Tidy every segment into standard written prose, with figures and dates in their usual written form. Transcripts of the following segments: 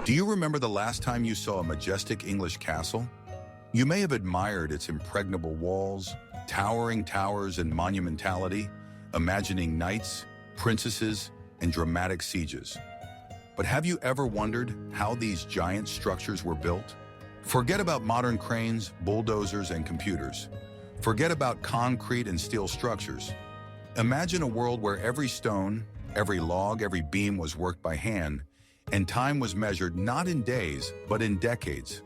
Do you remember the last time you saw a majestic English castle? You may have admired its impregnable walls, towering towers and monumentality, imagining knights, princesses, and dramatic sieges. But have you ever wondered how these giant structures were built? Forget about modern cranes, bulldozers, and computers. Forget about concrete and steel structures. Imagine a world where every stone, every log, every beam was worked by hand, and time was measured not in days, but in decades.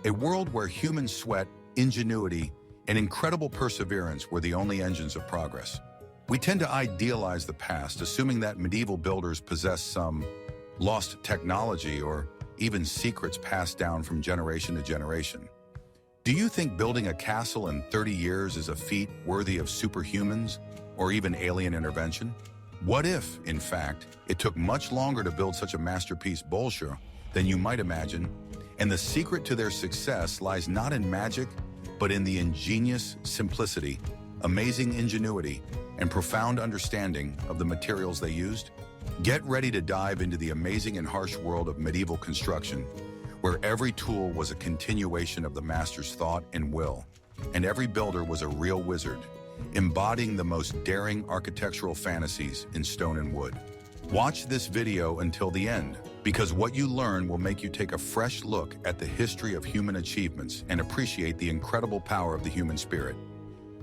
A world where human sweat, ingenuity, and incredible perseverance were the only engines of progress. We tend to idealize the past, assuming that medieval builders possessed some lost technology or even secrets passed down from generation to generation. Do you think building a castle in 30 years is a feat worthy of superhumans or even alien intervention? What if, in fact, it took much longer to build such a masterpiece bolshoi than you might imagine, and the secret to their success lies not in magic, but in the ingenious simplicity, amazing ingenuity, and profound understanding of the materials they used? Get ready to dive into the amazing and harsh world of medieval construction, where every tool was a continuation of the master's thought and will, and every builder was a real wizard, embodying the most daring architectural fantasies in stone and wood. Watch this video until the end, because what you learn will make you take a fresh look at the history of human achievements and appreciate the incredible power of the human spirit.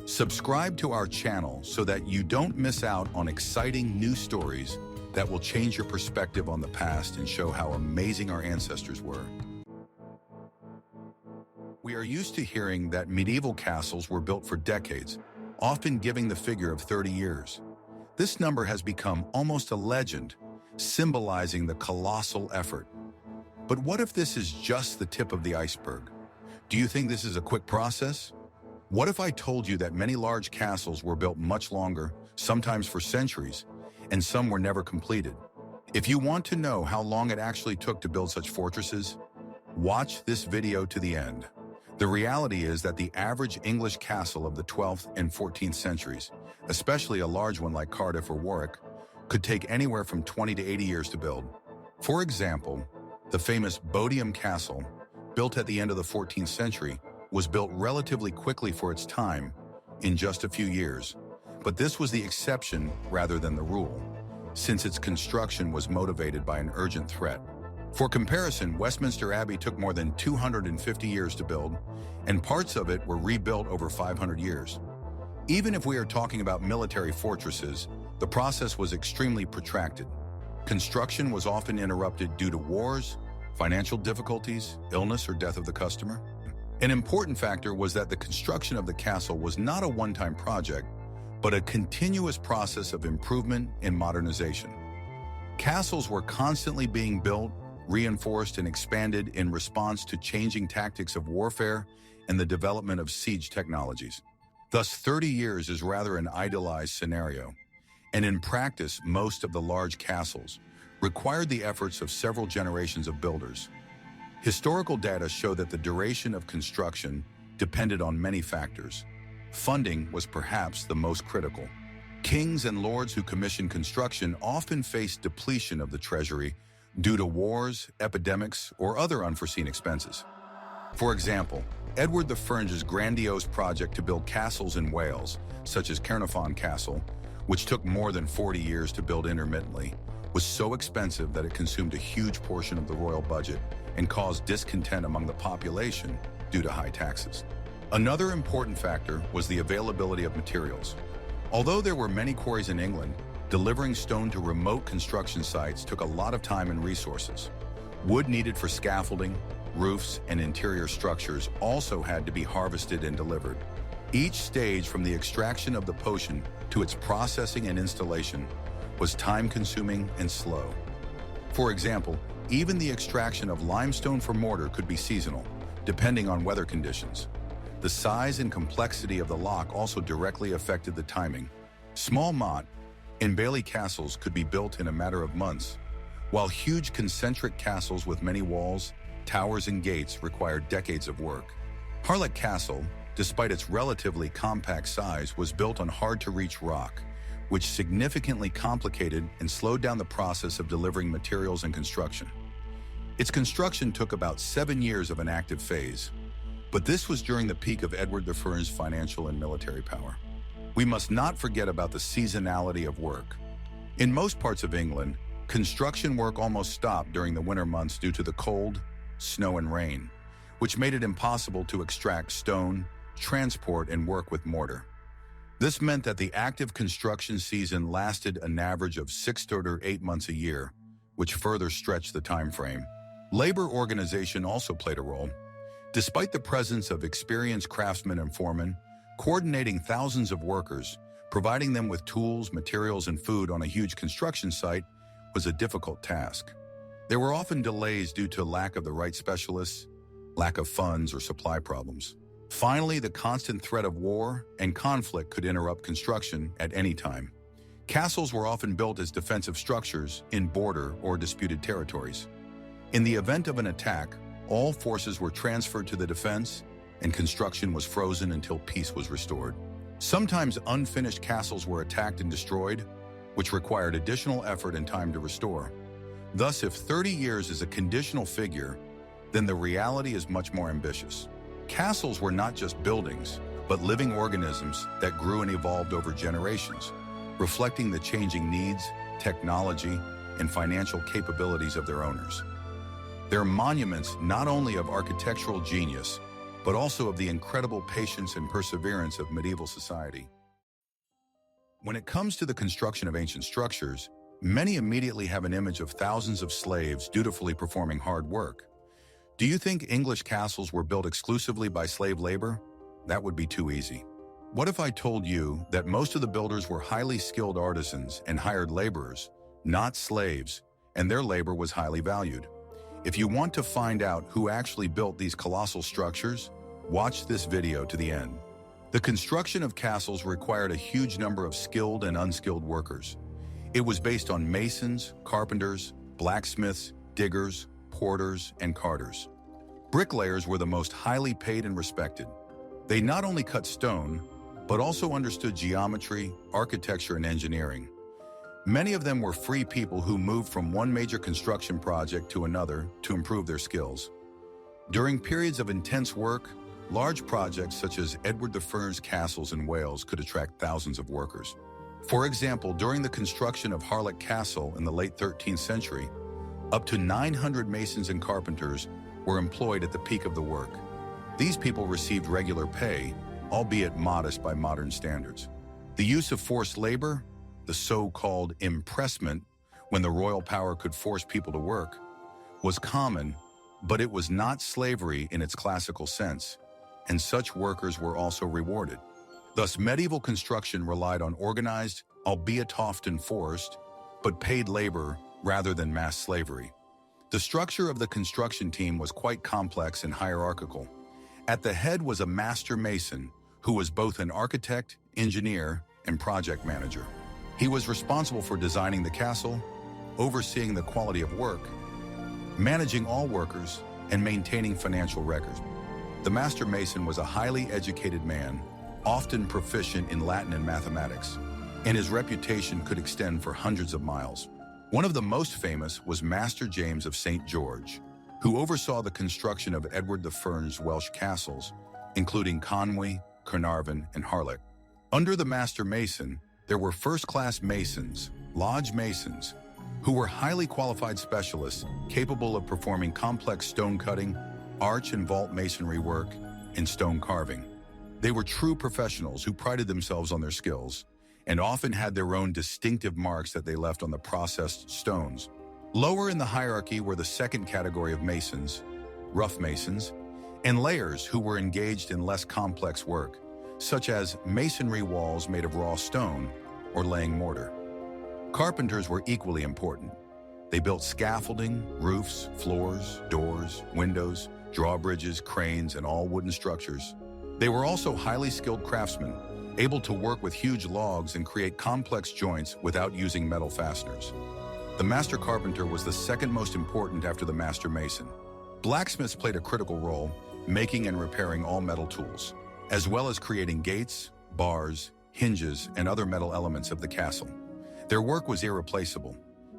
Subscribe to our channel so that you don't miss out on exciting new stories that will change your perspective on the past and show how amazing our ancestors were. We are used to hearing that medieval castles were built for decades, often giving the figure of 30 years. This number has become almost a legend, symbolizing the colossal effort. But what if this is just the tip of the iceberg? Do you think this is a quick process? What if I told you that many large castles were built much longer, sometimes for centuries, and some were never completed? If you want to know how long it actually took to build such fortresses, watch this video to the end. The reality is that the average English castle of the 12th and 14th centuries, especially a large one like Cardiff or Warwick, could take anywhere from 20 to 80 years to build. For example, the famous Bodiam castle, built at the end of the 14th century, was built relatively quickly for its time, in just a few years. But this was the exception rather than the rule, since its construction was motivated by an urgent threat. For comparison, Westminster Abbey took more than 250 years to build, and parts of it were rebuilt over 500 years. Even if we are talking about military fortresses, the process was extremely protracted. Construction was often interrupted due to wars, financial difficulties, illness, or death of the customer. An important factor was that the construction of the castle was not a one-time project, but a continuous process of improvement and modernization. Castles were constantly being built, reinforced, and expanded in response to changing tactics of warfare and the development of siege technologies. Thus, 30 years is rather an idealized scenario, and in practice, most of the large castles required the efforts of several generations of builders. Historical data show that the duration of construction depended on many factors. Funding was perhaps the most critical. Kings and lords who commissioned construction often faced depletion of the treasury due to wars, epidemics, or other unforeseen expenses. For example, Edward the Fernge's grandiose project to build castles in Wales, such as Caernarfon Castle, which took more than 40 years to build intermittently, was so expensive that it consumed a huge portion of the royal budget and caused discontent among the population due to high taxes. Another important factor was the availability of materials. Although there were many quarries in England, delivering stone to remote construction sites took a lot of time and resources. Wood needed for scaffolding, roofs, and interior structures also had to be harvested and delivered. Each stage, from the extraction of the potion to its processing and installation, was time-consuming and slow. For example, even the extraction of limestone for mortar could be seasonal, depending on weather conditions. The size and complexity of the lock also directly affected the timing. Small motte and bailey castles could be built in a matter of months, while huge concentric castles with many walls, towers, and gates required decades of work. Harlech Castle, despite its relatively compact size, was built on hard-to-reach rock, which significantly complicated and slowed down the process of delivering materials and construction. Its construction took about 7 years of an active phase, but this was during the peak of Edward I's financial and military power. We must not forget about the seasonality of work. In most parts of England, construction work almost stopped during the winter months due to the cold, snow and rain, which made it impossible to extract stone, transport, and work with mortar. This meant that the active construction season lasted an average of 6 to 8 months a year, which further stretched the time frame. Labor organization also played a role. Despite the presence of experienced craftsmen and foremen, coordinating thousands of workers, providing them with tools, materials, and food on a huge construction site was a difficult task. There were often delays due to lack of the right specialists, lack of funds, or supply problems. Finally, the constant threat of war and conflict could interrupt construction at any time. Castles were often built as defensive structures in border or disputed territories. In the event of an attack, all forces were transferred to the defense, and construction was frozen until peace was restored. Sometimes unfinished castles were attacked and destroyed, which required additional effort and time to restore. Thus, if 30 years is a conditional figure, then the reality is much more ambitious. Castles were not just buildings, but living organisms that grew and evolved over generations, reflecting the changing needs, technology, and financial capabilities of their owners. They're monuments not only of architectural genius, but also of the incredible patience and perseverance of medieval society. When it comes to the construction of ancient structures, many immediately have an image of thousands of slaves dutifully performing hard work. Do you think English castles were built exclusively by slave labor? That would be too easy. What if I told you that most of the builders were highly skilled artisans and hired laborers, not slaves, and their labor was highly valued? If you want to find out who actually built these colossal structures, watch this video to the end. The construction of castles required a huge number of skilled and unskilled workers. It was based on masons, carpenters, blacksmiths, diggers, porters, and carters. Bricklayers were the most highly paid and respected. They not only cut stone, but also understood geometry, architecture, and engineering. Many of them were free people who moved from one major construction project to another to improve their skills. During periods of intense work, large projects such as Edward I's castles in Wales could attract thousands of workers. For example, during the construction of Harlech Castle in the late 13th century, up to 900 masons and carpenters were employed at the peak of the work. These people received regular pay, albeit modest by modern standards. The use of forced labor, the so-called impressment, when the royal power could force people to work, was common, but it was not slavery in its classical sense, and such workers were also rewarded. Thus, medieval construction relied on organized, albeit often forced, but paid labor rather than mass slavery. The structure of the construction team was quite complex and hierarchical. At the head was a master mason, who was both an architect, engineer, and project manager. He was responsible for designing the castle, overseeing the quality of work, managing all workers, and maintaining financial records. The master mason was a highly educated man, often proficient in Latin and mathematics, and his reputation could extend for hundreds of miles. One of the most famous was Master James of St. George, who oversaw the construction of Edward I's Welsh castles, including Conwy, Caernarfon, and Harlech. Under the master mason, there were first-class masons, lodge masons, who were highly qualified specialists capable of performing complex stone cutting, arch and vault masonry work, and stone carving. They were true professionals who prided themselves on their skills and often had their own distinctive marks that they left on the processed stones. Lower in the hierarchy were the second category of masons, rough masons, and layers who were engaged in less complex work, such as masonry walls made of raw stone or laying mortar. Carpenters were equally important. They built scaffolding, roofs, floors, doors, windows, drawbridges, cranes, and all wooden structures. They were also highly skilled craftsmen, able to work with huge logs and create complex joints without using metal fasteners. The master carpenter was the second most important after the master mason. Blacksmiths played a critical role, making and repairing all metal tools, as well as creating gates, bars, hinges, and other metal elements of the castle. Their work was irreplaceable.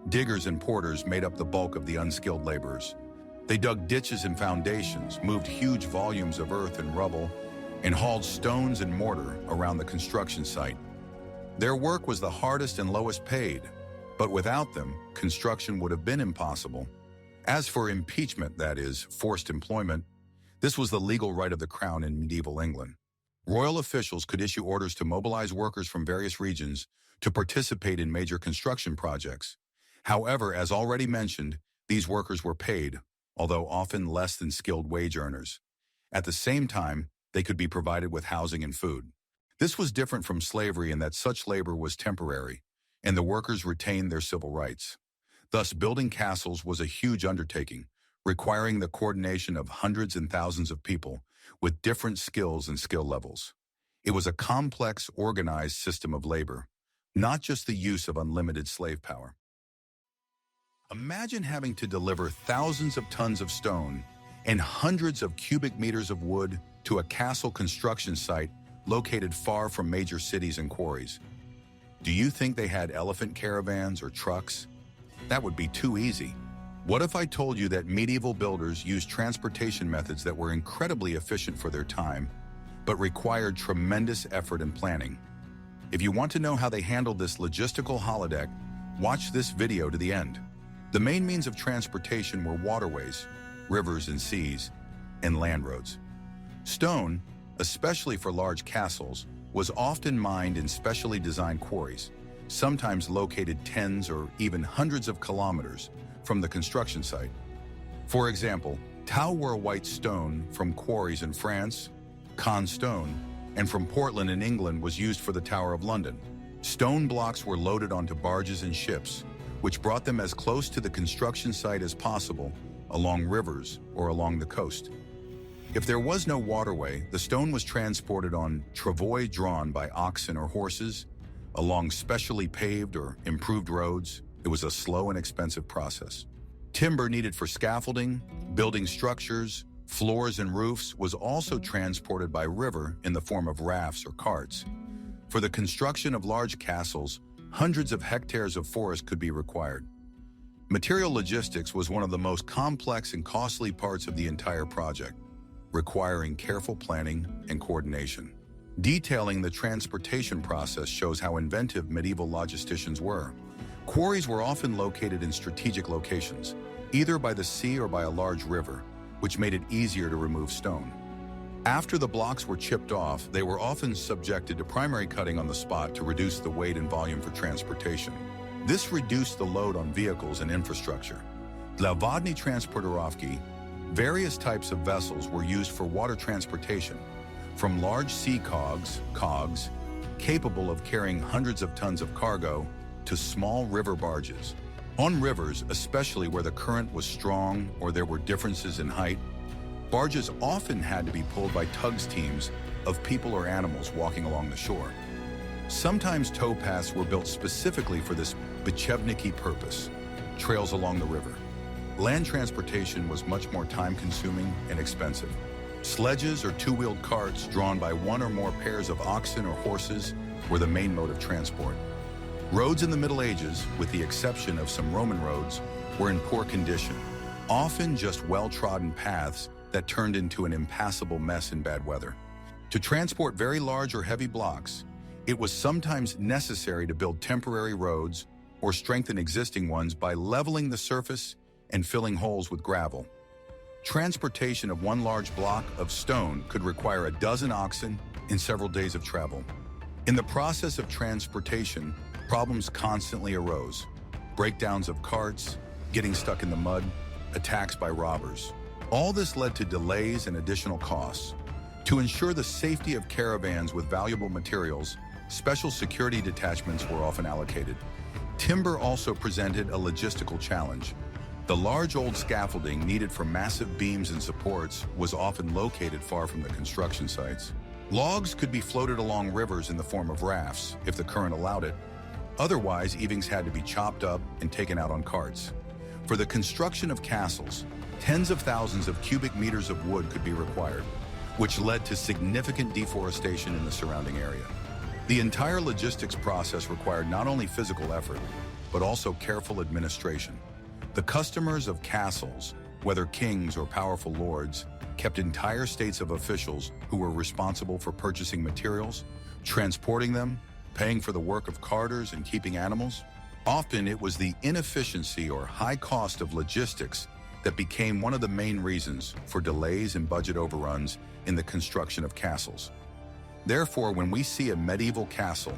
Diggers and porters made up the bulk of the unskilled laborers. They dug ditches and foundations, moved huge volumes of earth and rubble, and hauled stones and mortar around the construction site. Their work was the hardest and lowest paid, but without them, construction would have been impossible. As for impeachment, that is, forced employment, this was the legal right of the crown in medieval England. Royal officials could issue orders to mobilize workers from various regions to participate in major construction projects. However, as already mentioned, these workers were paid, although often less than skilled wage earners. At the same time, they could be provided with housing and food. This was different from slavery in that such labor was temporary, and the workers retained their civil rights. Thus, building castles was a huge undertaking, requiring the coordination of hundreds and thousands of people with different skills and skill levels. It was a complex, organized system of labor, not just the use of unlimited slave power. Imagine having to deliver thousands of tons of stone and hundreds of cubic meters of wood to a castle construction site located far from major cities and quarries. Do you think they had elephant caravans or trucks? That would be too easy. What if I told you that medieval builders used transportation methods that were incredibly efficient for their time, but required tremendous effort and planning? If you want to know how they handled this logistical holodeck, watch this video to the end. The main means of transportation were waterways, rivers and seas, and land roads. Stone, especially for large castles, was often mined in specially designed quarries, sometimes located tens or even hundreds of kilometers from the construction site. For example, Tower white stone from quarries in France, Caen stone, and from Portland in England was used for the Tower of London. Stone blocks were loaded onto barges and ships, which brought them as close to the construction site as possible along rivers or along the coast. If there was no waterway, the stone was transported on travois drawn by oxen or horses, along specially paved or improved roads. It was a slow and expensive process. Timber needed for scaffolding, building structures, floors and roofs was also transported by river in the form of rafts or carts. For the construction of large castles, hundreds of hectares of forest could be required. Material logistics was one of the most complex and costly parts of the entire project, requiring careful planning and coordination. Detailing the transportation process shows how inventive medieval logisticians were. Quarries were often located in strategic locations, either by the sea or by a large river, which made it easier to remove stone. After the blocks were chipped off, they were often subjected to primary cutting on the spot to reduce the weight and volume for transportation. This reduced the load on vehicles and infrastructure. Dla wodnej transportowki, various types of vessels were used for water transportation, from large sea cogs, capable of carrying hundreds of tons of cargo, to small river barges. On rivers, especially where the current was strong or there were differences in height, barges often had to be pulled by tugs teams of people or animals walking along the shore. Sometimes towpaths were built specifically for this bechevniki purpose, trails along the river. Land transportation was much more time-consuming and expensive. Sledges or two-wheeled carts drawn by one or more pairs of oxen or horses were the main mode of transport. Roads in the Middle Ages, with the exception of some Roman roads, were in poor condition, often just well-trodden paths that turned into an impassable mess in bad weather. To transport very large or heavy blocks, it was sometimes necessary to build temporary roads or strengthen existing ones by leveling the surface and filling holes with gravel. Transportation of one large block of stone could require a dozen oxen in several days of travel. In the process of transportation, problems constantly arose. Breakdowns of carts, getting stuck in the mud, attacks by robbers. All this led to delays and additional costs. To ensure the safety of caravans with valuable materials, special security detachments were often allocated. Timber also presented a logistical challenge. The large old scaffolding needed for massive beams and supports was often located far from the construction sites. Logs could be floated along rivers in the form of rafts, if the current allowed it. Otherwise, eavings had to be chopped up and taken out on carts. For the construction of castles, tens of thousands of cubic meters of wood could be required, which led to significant deforestation in the surrounding area. The entire logistics process required not only physical effort, but also careful administration. The customers of castles, whether kings or powerful lords, kept entire states of officials who were responsible for purchasing materials, transporting them, paying for the work of carters, and keeping animals. Often it was the inefficiency or high cost of logistics that became one of the main reasons for delays and budget overruns in the construction of castles. Therefore, when we see a medieval castle,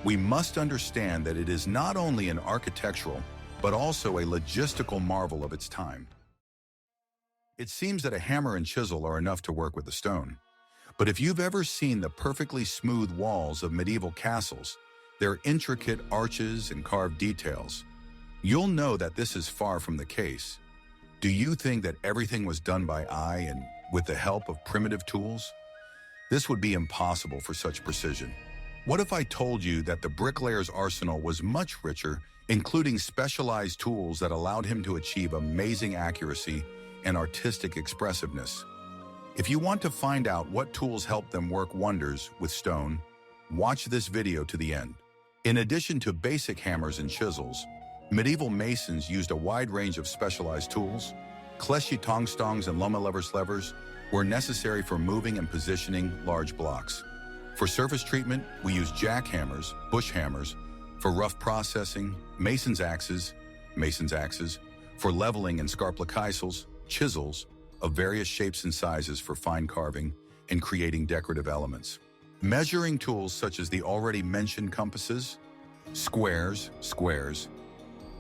we must understand that it is not only an architectural, but also a logistical marvel of its time. It seems that a hammer and chisel are enough to work with the stone. But if you've ever seen the perfectly smooth walls of medieval castles, their intricate arches and carved details, you'll know that this is far from the case. Do you think that everything was done by eye and with the help of primitive tools? This would be impossible for such precision. What if I told you that the bricklayer's arsenal was much richer, including specialized tools that allowed him to achieve amazing accuracy and artistic expressiveness? If you want to find out what tools help them work wonders with stone, watch this video to the end. In addition to basic hammers and chisels, medieval masons used a wide range of specialized tools. Kleshy tongstongs and levers were necessary for moving and positioning large blocks. For surface treatment, we use jackhammers, bush hammers, for rough processing, mason's axes, for leveling and scarplochisels, chisels of various shapes and sizes for fine carving and creating decorative elements. Measuring tools such as the already mentioned compasses, squares,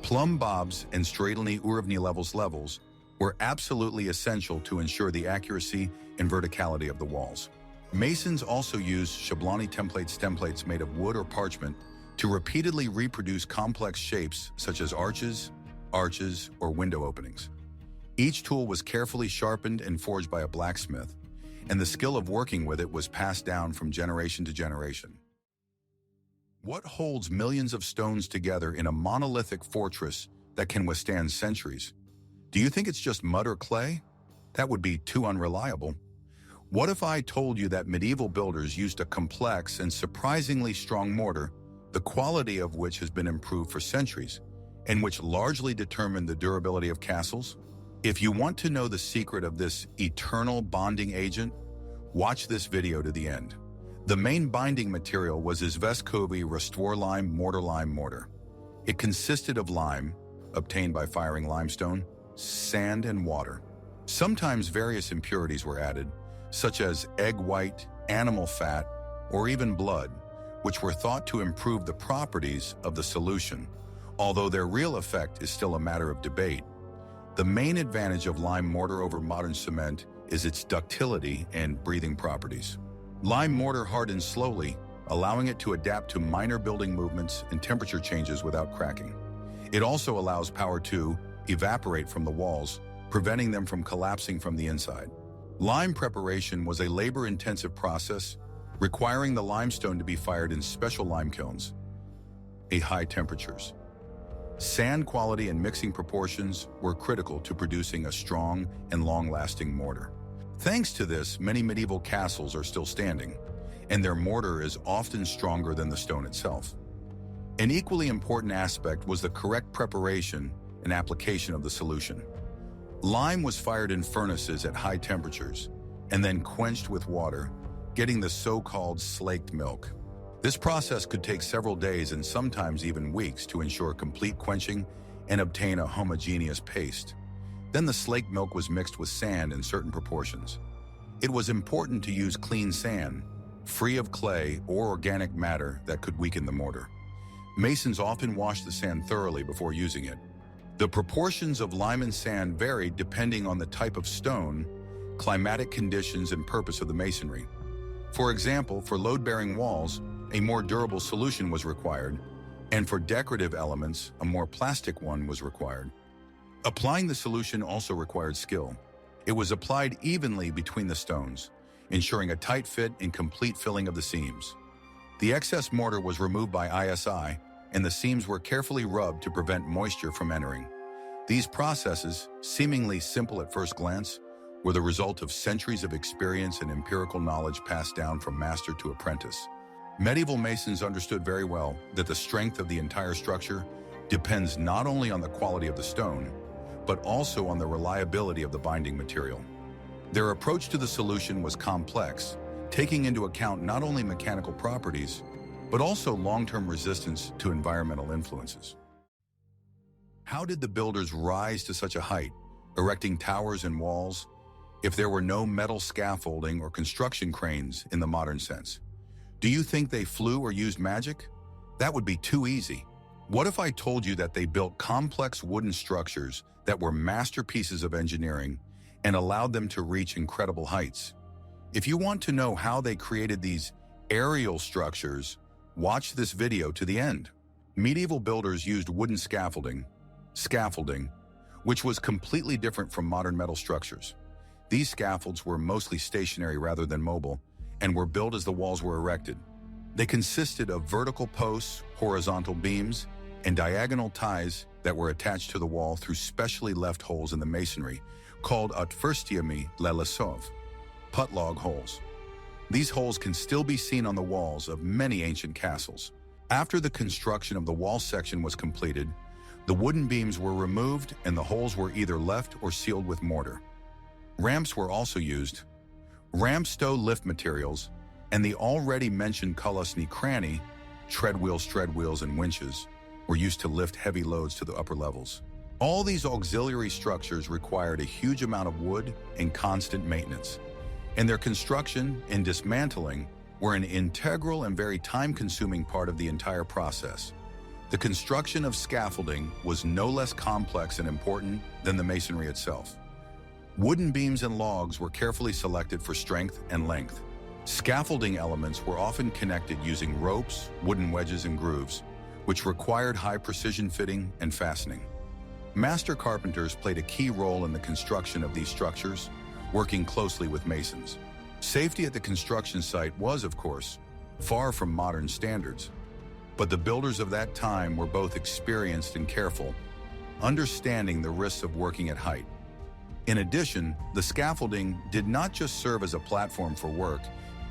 plumb bobs, and straightelny urovny levels were absolutely essential to ensure the accuracy and verticality of the walls. Masons also used shabloni templates made of wood or parchment to repeatedly reproduce complex shapes such as arches, or window openings. Each tool was carefully sharpened and forged by a blacksmith, and the skill of working with it was passed down from generation to generation. What holds millions of stones together in a monolithic fortress that can withstand centuries? Do you think it's just mud or clay? That would be too unreliable. What if I told you that medieval builders used a complex and surprisingly strong mortar, the quality of which has been improved for centuries, and which largely determined the durability of castles? If you want to know the secret of this eternal bonding agent, watch this video to the end. The main binding material was Izvestkovi Rastworlime mortar. It consisted of lime, obtained by firing limestone, sand, and water. Sometimes various impurities were added, such as egg white, animal fat, or even blood, which were thought to improve the properties of the solution, although their real effect is still a matter of debate. The main advantage of lime mortar over modern cement is its ductility and breathing properties. Lime mortar hardens slowly, allowing it to adapt to minor building movements and temperature changes without cracking. It also allows power to evaporate from the walls, preventing them from collapsing from the inside. Lime preparation was a labor-intensive process, requiring the limestone to be fired in special lime kilns at high temperatures. Sand quality and mixing proportions were critical to producing a strong and long-lasting mortar. Thanks to this, many medieval castles are still standing, and their mortar is often stronger than the stone itself. An equally important aspect was the correct preparation and application of the solution. Lime was fired in furnaces at high temperatures and then quenched with water, getting the so-called slaked milk. This process could take several days and sometimes even weeks to ensure complete quenching and obtain a homogeneous paste. Then the slaked milk was mixed with sand in certain proportions. It was important to use clean sand, free of clay or organic matter that could weaken the mortar. Masons often washed the sand thoroughly before using it. The proportions of lime and sand varied depending on the type of stone, climatic conditions, and purpose of the masonry. For example, for load-bearing walls, a more durable solution was required, and for decorative elements, a more plastic one was required. Applying the solution also required skill. It was applied evenly between the stones, ensuring a tight fit and complete filling of the seams. The excess mortar was removed by ISI, and the seams were carefully rubbed to prevent moisture from entering. These processes, seemingly simple at first glance, were the result of centuries of experience and empirical knowledge passed down from master to apprentice. Medieval masons understood very well that the strength of the entire structure depends not only on the quality of the stone, but also on the reliability of the binding material. Their approach to the solution was complex, taking into account not only mechanical properties, but also long-term resistance to environmental influences. How did the builders rise to such a height, erecting towers and walls, if there were no metal scaffolding or construction cranes in the modern sense? Do you think they flew or used magic? That would be too easy. What if I told you that they built complex wooden structures that were masterpieces of engineering and allowed them to reach incredible heights? If you want to know how they created these aerial structures, watch this video to the end. Medieval builders used wooden scaffolding, which was completely different from modern metal structures. These scaffolds were mostly stationary rather than mobile, and were built as the walls were erected. They consisted of vertical posts, horizontal beams, and diagonal ties that were attached to the wall through specially left holes in the masonry, called atverstiumi lelasov, putlog holes. These holes can still be seen on the walls of many ancient castles. After the construction of the wall section was completed, the wooden beams were removed and the holes were either left or sealed with mortar. Ramps were also used. Ramps stow lift materials, and the already mentioned colossal cranny, tread wheels, and winches were used to lift heavy loads to the upper levels. All these auxiliary structures required a huge amount of wood and constant maintenance, and their construction and dismantling were an integral and very time-consuming part of the entire process. The construction of scaffolding was no less complex and important than the masonry itself. Wooden beams and logs were carefully selected for strength and length. Scaffolding elements were often connected using ropes, wooden wedges, and grooves, which required high-precision fitting and fastening. Master carpenters played a key role in the construction of these structures, working closely with masons. Safety at the construction site was, of course, far from modern standards, but the builders of that time were both experienced and careful, understanding the risks of working at height. In addition, the scaffolding did not just serve as a platform for work,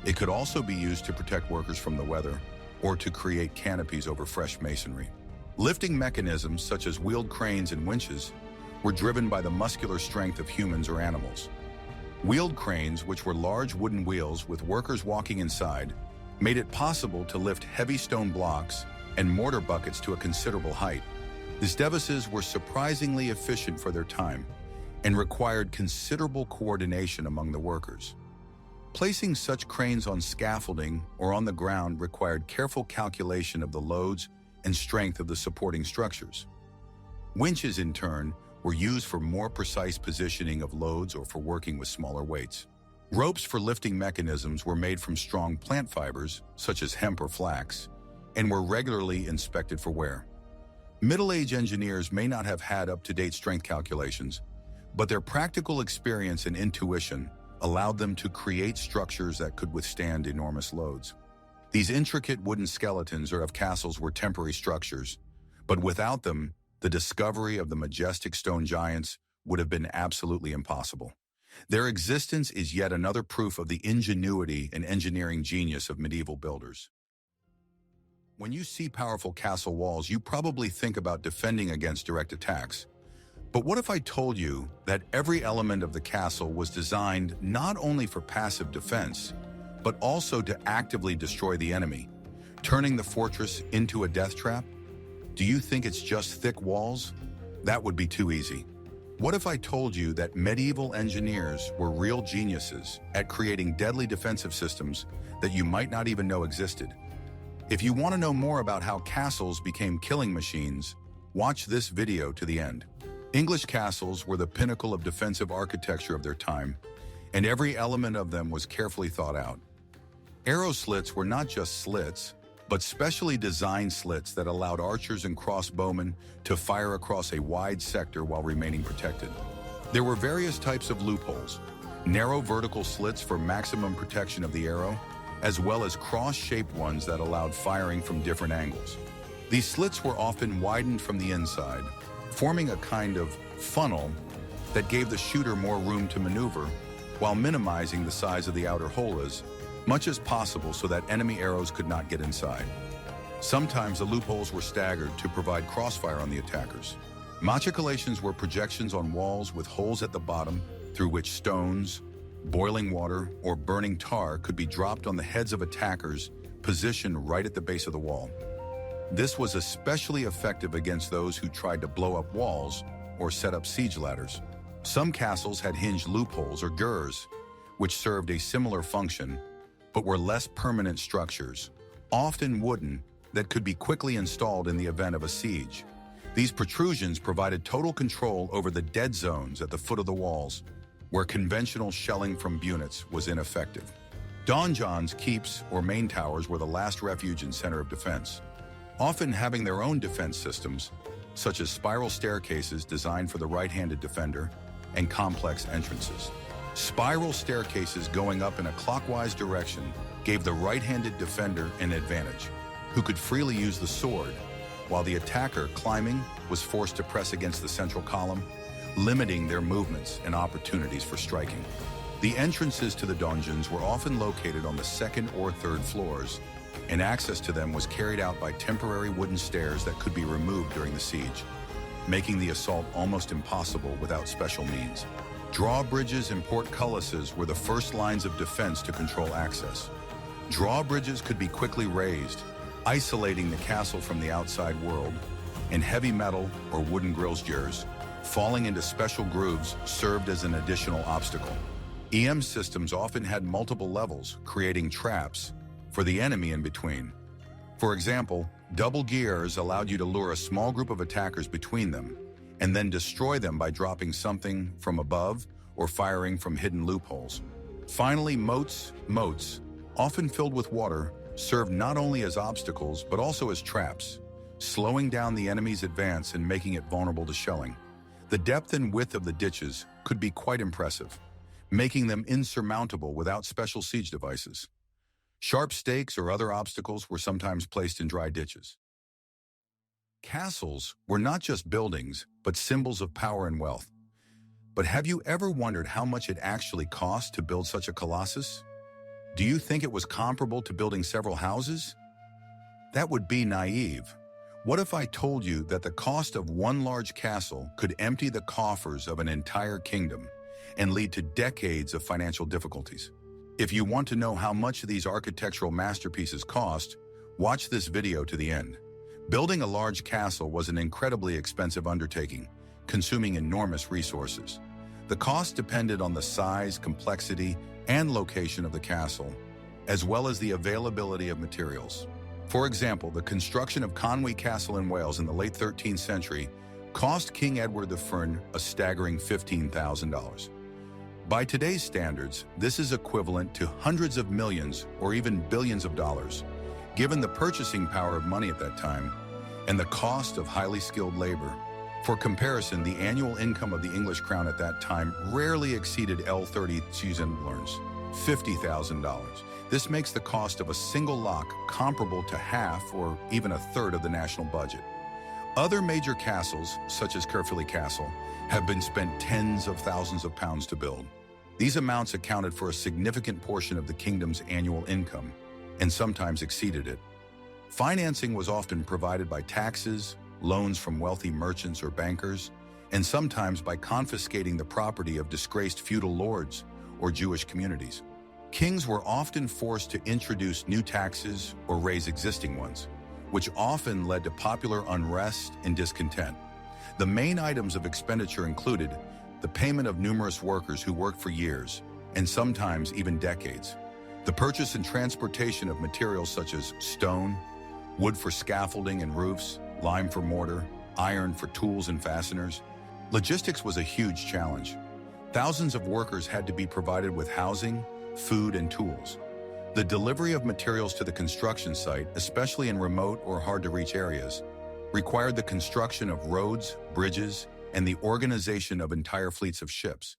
it could also be used to protect workers from the weather or to create canopies over fresh masonry. Lifting mechanisms such as wheeled cranes and winches were driven by the muscular strength of humans or animals. Wheeled cranes, which were large wooden wheels with workers walking inside, made it possible to lift heavy stone blocks and mortar buckets to a considerable height. These devices were surprisingly efficient for their time and required considerable coordination among the workers. Placing such cranes on scaffolding or on the ground required careful calculation of the loads and strength of the supporting structures. Winches, in turn, were used for more precise positioning of loads or for working with smaller weights. Ropes for lifting mechanisms were made from strong plant fibers, such as hemp or flax, and were regularly inspected for wear. Middle-age engineers may not have had up-to-date strength calculations, but their practical experience and intuition allowed them to create structures that could withstand enormous loads. These intricate wooden skeletons of castles were temporary structures, but without them, the discovery of the majestic stone giants would have been absolutely impossible. Their existence is yet another proof of the ingenuity and engineering genius of medieval builders. When you see powerful castle walls, you probably think about defending against direct attacks. But what if I told you that every element of the castle was designed not only for passive defense, but also to actively destroy the enemy, turning the fortress into a death trap? Do you think it's just thick walls? That would be too easy. What if I told you that medieval engineers were real geniuses at creating deadly defensive systems that you might not even know existed? If you want to know more about how castles became killing machines, watch this video to the end. English castles were the pinnacle of defensive architecture of their time, and every element of them was carefully thought out. Arrow slits were not just slits, but specially designed slits that allowed archers and crossbowmen to fire across a wide sector while remaining protected. There were various types of loopholes, narrow vertical slits for maximum protection of the arrow, as well as cross-shaped ones that allowed firing from different angles. These slits were often widened from the inside, forming a kind of funnel that gave the shooter more room to maneuver while minimizing the size of the outer holes much as possible so that enemy arrows could not get inside. Sometimes the loopholes were staggered to provide crossfire on the attackers. Machicolations were projections on walls with holes at the bottom through which stones, boiling water, or burning tar could be dropped on the heads of attackers positioned right at the base of the wall. This was especially effective against those who tried to blow up walls or set up siege ladders. Some castles had hinged loopholes or gurs, which served a similar function, but were less permanent structures, often wooden, that could be quickly installed in the event of a siege. These protrusions provided total control over the dead zones at the foot of the walls, where conventional shelling from units was ineffective. Donjons, keeps, or main towers were the last refuge and center of defense, often having their own defense systems, such as spiral staircases designed for the right-handed defender and complex entrances. Spiral staircases going up in a clockwise direction gave the right-handed defender an advantage, who could freely use the sword, while the attacker climbing was forced to press against the central column, limiting their movements and opportunities for striking. The entrances to the dungeons were often located on the second or third floors, and access to them was carried out by temporary wooden stairs that could be removed during the siege, making the assault almost impossible without special means. Drawbridges and portcullises were the first lines of defense to control access. Drawbridges could be quickly raised, isolating the castle from the outside world, and heavy metal or wooden grilles falling into special grooves served as an additional obstacle. EM systems often had multiple levels, creating traps for the enemy in between. For example, double gears allowed you to lure a small group of attackers between them and then destroy them by dropping something from above or firing from hidden loopholes. Finally, moats, often filled with water, served not only as obstacles but also as traps, slowing down the enemy's advance and making it vulnerable to shelling. The depth and width of the ditches could be quite impressive, making them insurmountable without special siege devices. Sharp stakes or other obstacles were sometimes placed in dry ditches. Castles were not just buildings, but symbols of power and wealth. But have you ever wondered how much it actually cost to build such a colossus? Do you think it was comparable to building several houses? That would be naive. What if I told you that the cost of one large castle could empty the coffers of an entire kingdom and lead to decades of financial difficulties? If you want to know how much these architectural masterpieces cost, watch this video to the end. Building a large castle was an incredibly expensive undertaking, consuming enormous resources. The cost depended on the size, complexity, and location of the castle, as well as the availability of materials. For example, the construction of Conwy Castle in Wales in the late 13th century cost King Edward the Fern a staggering $15,000. By today's standards, this is equivalent to hundreds of millions or even billions of dollars, given the purchasing power of money at that time and the cost of highly skilled labor. For comparison, the annual income of the English crown at that time rarely exceeded L30 Susanlerns, $50,000. This makes the cost of a single lock comparable to half or even a third of the national budget. Other major castles, such as Caerphilly Castle, have been spent tens of thousands of pounds to build. These amounts accounted for a significant portion of the kingdom's annual income, and sometimes exceeded it. Financing was often provided by taxes, loans from wealthy merchants or bankers, and sometimes by confiscating the property of disgraced feudal lords or Jewish communities. Kings were often forced to introduce new taxes or raise existing ones, which often led to popular unrest and discontent. The main items of expenditure included the payment of numerous workers who worked for years, and sometimes even decades, the purchase and transportation of materials such as stone, wood for scaffolding and roofs, lime for mortar, iron for tools and fasteners. Logistics was a huge challenge. Thousands of workers had to be provided with housing, food, and tools. The delivery of materials to the construction site, especially in remote or hard-to-reach areas, required the construction of roads, bridges, and the organization of entire fleets of ships.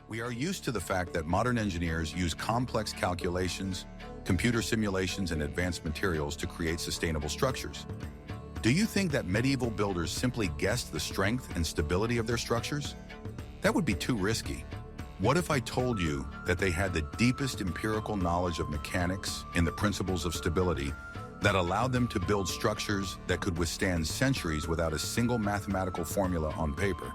We are used to the fact that modern engineers use complex calculations, computer simulations, and advanced materials to create sustainable structures. Do you think that medieval builders simply guessed the strength and stability of their structures? That would be too risky. What if I told you that they had the deepest empirical knowledge of mechanics and the principles of stability that allowed them to build structures that could withstand centuries without a single mathematical formula on paper?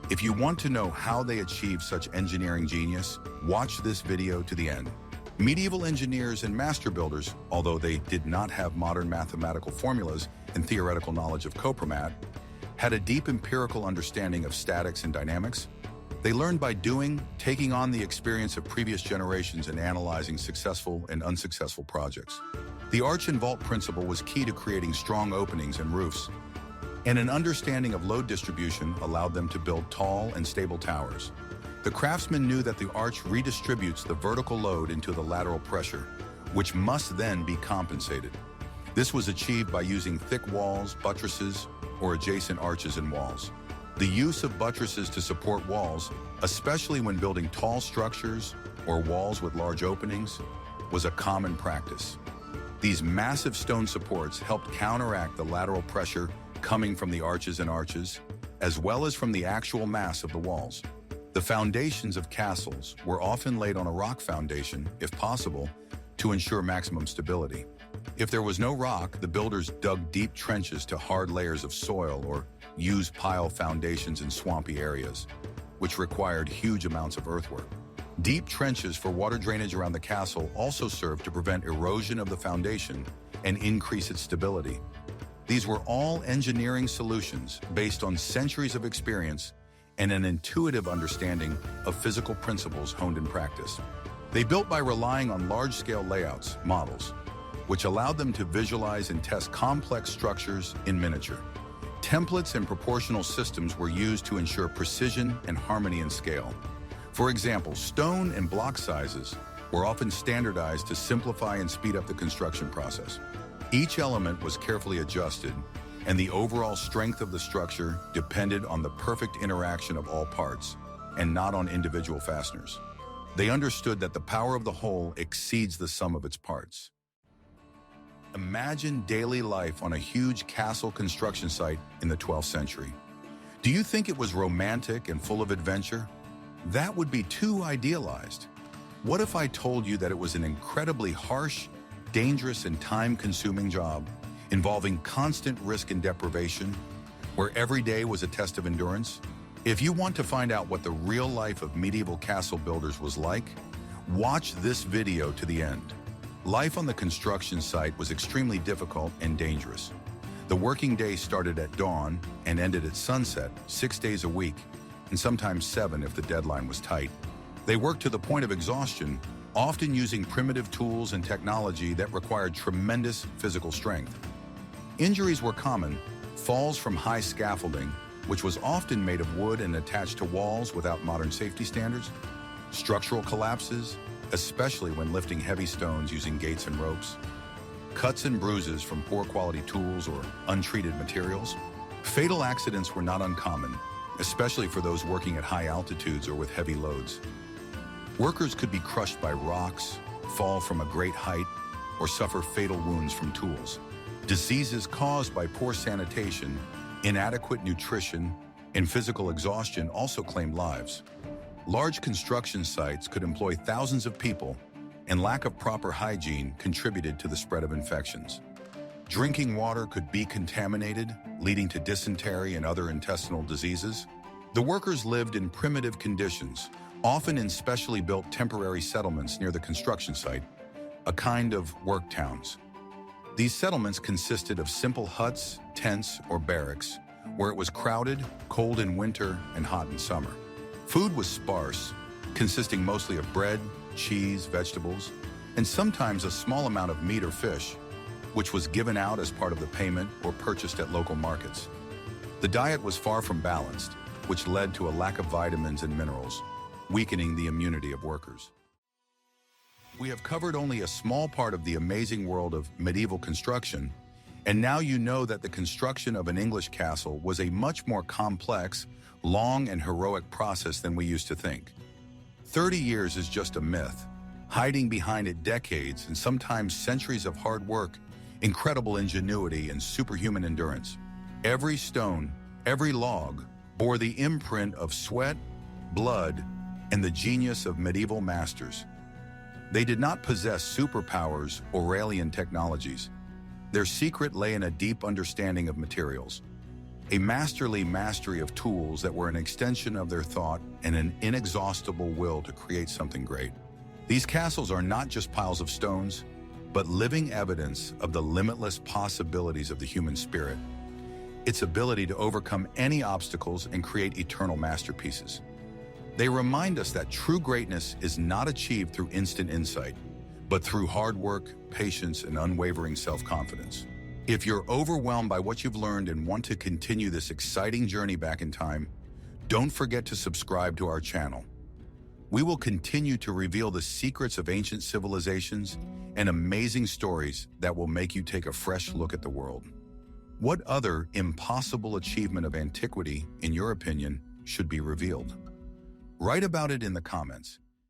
If you want to know how they achieved such engineering genius, watch this video to the end. Medieval engineers and master builders, although they did not have modern mathematical formulas and theoretical knowledge of compromat, had a deep empirical understanding of statics and dynamics. They learned by doing, taking on the experience of previous generations and analyzing successful and unsuccessful projects. The arch and vault principle was key to creating strong openings and roofs, and an understanding of load distribution allowed them to build tall and stable towers. The craftsmen knew that the arch redistributes the vertical load into the lateral pressure, which must then be compensated. This was achieved by using thick walls, buttresses, or adjacent arches and walls. The use of buttresses to support walls, especially when building tall structures or walls with large openings, was a common practice. These massive stone supports helped counteract the lateral pressure coming from the arches and arches, as well as from the actual mass of the walls. The foundations of castles were often laid on a rock foundation, if possible, to ensure maximum stability. If there was no rock, the builders dug deep trenches to hard layers of soil or used pile foundations in swampy areas, which required huge amounts of earthwork. Deep trenches for water drainage around the castle also served to prevent erosion of the foundation and increase its stability. These were all engineering solutions based on centuries of experience and an intuitive understanding of physical principles honed in practice. They built by relying on large-scale layouts, models, which allowed them to visualize and test complex structures in miniature. Templates and proportional systems were used to ensure precision and harmony in scale. For example, stone and block sizes were often standardized to simplify and speed up the construction process. Each element was carefully adjusted, and the overall strength of the structure depended on the perfect interaction of all parts, and not on individual fasteners. They understood that the power of the whole exceeds the sum of its parts. Imagine daily life on a huge castle construction site in the 12th century. Do you think it was romantic and full of adventure? That would be too idealized. What if I told you that it was an incredibly harsh, dangerous, and time-consuming job involving constant risk and deprivation, where every day was a test of endurance? If you want to find out what the real life of medieval castle builders was like, watch this video to the end. Life on the construction site was extremely difficult and dangerous. The working day started at dawn and ended at sunset, 6 days a week, and sometimes 7 if the deadline was tight. They worked to the point of exhaustion, often using primitive tools and technology that required tremendous physical strength. Injuries were common: falls from high scaffolding, which was often made of wood and attached to walls without modern safety standards; structural collapses, especially when lifting heavy stones using gates and ropes; cuts and bruises from poor quality tools or untreated materials. Fatal accidents were not uncommon, especially for those working at high altitudes or with heavy loads. Workers could be crushed by rocks, fall from a great height, or suffer fatal wounds from tools. Diseases caused by poor sanitation, inadequate nutrition, and physical exhaustion also claimed lives. Large construction sites could employ thousands of people, and lack of proper hygiene contributed to the spread of infections. Drinking water could be contaminated, leading to dysentery and other intestinal diseases. The workers lived in primitive conditions, often in specially built temporary settlements near the construction site, a kind of work towns. These settlements consisted of simple huts, tents, or barracks, where it was crowded, cold in winter, and hot in summer. Food was sparse, consisting mostly of bread, cheese, vegetables, and sometimes a small amount of meat or fish, which was given out as part of the payment or purchased at local markets. The diet was far from balanced, which led to a lack of vitamins and minerals, weakening the immunity of workers. We have covered only a small part of the amazing world of medieval construction, and now you know that the construction of an English castle was a much more complex, long and heroic process than we used to think. 30 years is just a myth. Hiding behind it decades and sometimes centuries of hard work, incredible ingenuity, and superhuman endurance. Every stone, every log, bore the imprint of sweat, blood, and the genius of medieval masters. They did not possess superpowers or alien technologies. Their secret lay in a deep understanding of materials, a masterly mastery of tools that were an extension of their thought and an inexhaustible will to create something great. These castles are not just piles of stones, but living evidence of the limitless possibilities of the human spirit, its ability to overcome any obstacles and create eternal masterpieces. They remind us that true greatness is not achieved through instant insight, but through hard work, patience, and unwavering self-confidence. If you're overwhelmed by what you've learned and want to continue this exciting journey back in time, don't forget to subscribe to our channel. We will continue to reveal the secrets of ancient civilizations and amazing stories that will make you take a fresh look at the world. What other impossible achievement of antiquity, in your opinion, should be revealed? Write about it in the comments.